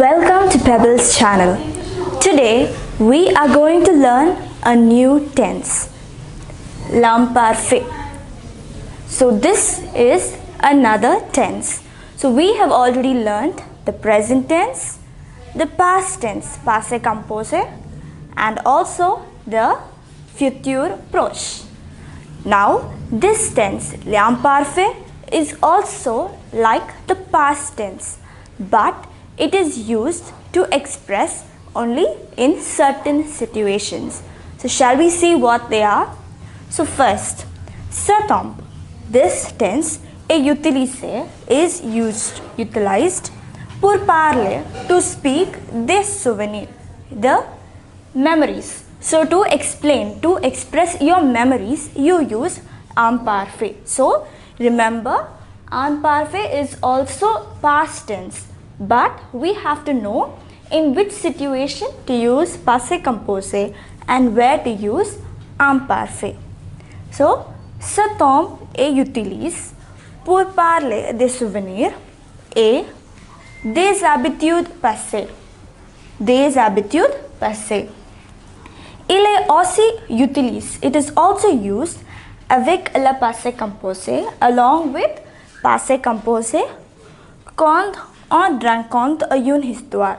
Welcome to Pebbles channel. Today we are going to learn a new tense, l'imparfait. So this is another tense. So we have already learned the present tense, the past tense, passé composé, and also the futur proche. Now this tense, l'imparfait, is also like the past tense, but it is used to express only in certain situations. So shall we see what they are? So first, ce temps. This tense est utilisé is utilized pour parler, to speak des souvenirs, the memories. So to explain, to express your memories, you use imparfait. So remember, imparfait is also past tense, but we have to know in which situation to use passé composé and where to use imparfait. So, ce temps est utilisé pour parler des souvenirs et des habitudes passées. Des habitudes passées. Il est aussi utilisé. It is also used avec le passé composé, along with passé composé, quand on raconte une histoire.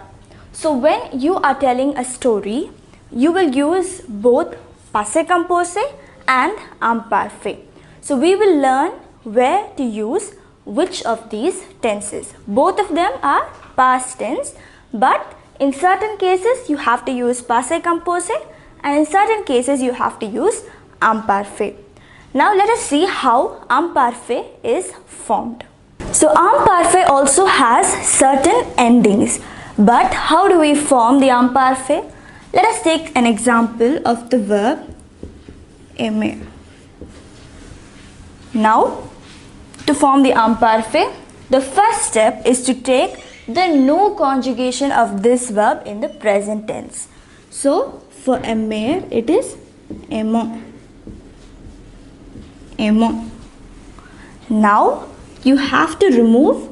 So when you are telling a story, you will use both passé composé and imparfait. So we will learn where to use which of these tenses. Both of them are past tense, but in certain cases you have to use passé composé and in certain cases you have to use imparfait. Now let us see how imparfait is formed. So imparfait also has certain endings, but how do we form the imparfait? Let us take an example of the verb aimer. Now, to form the imparfait, the first step is to take the no conjugation of this verb in the present tense. So, for aimer, it is aimons. Aimons. Now, you have to remove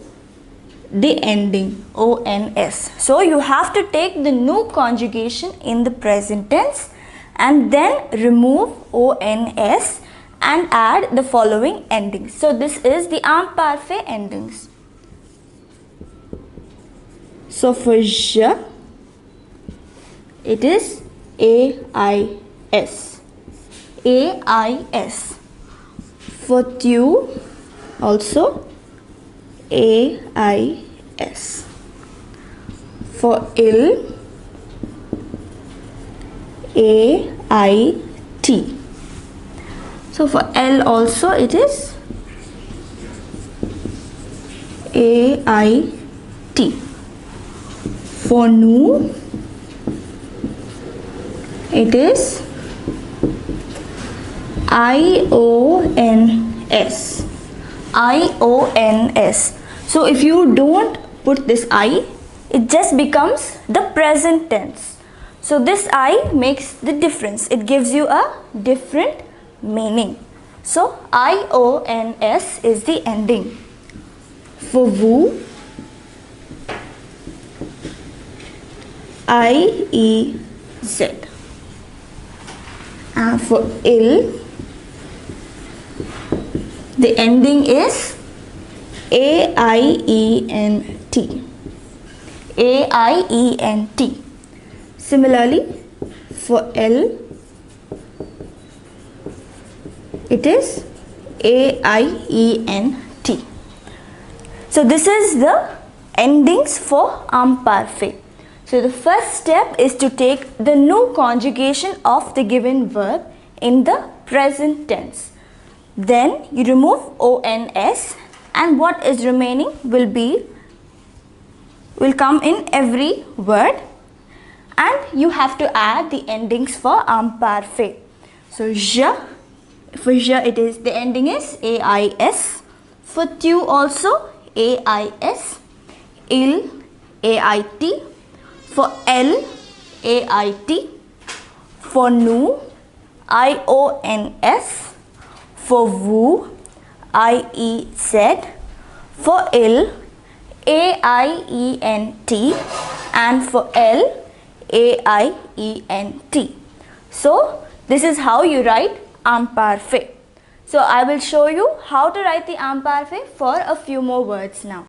the ending ons. So you have to take the no conjugation in the present tense and then remove ons and add the following endings. So this is the imparfait endings. So for je, it is ais. ais. For tu, also ais. For il, ait. So for L also it is ait. For nous, it is ions. ions. So if you don't put this I, it just becomes the present tense. So this I makes the difference. It gives you a different meaning. So ions is the ending. For vous, iez. And for il, the ending is aient. aient. Similarly, for L, it is aient. So this is the endings for imparfait. So the first step is to take the no conjugation of the given verb in the present tense. Then you remove ons and what is remaining will come in every word, and you have to add the endings for imparfait. So je, for je it is, the ending is ais. For tu also ais. Il, ait. For elle, ait. For nous, ions. For vous, iez. For il, aient. and for L, AIENT. So this is how you write imparfait. So I will show you how to write the imparfait for a few more words now.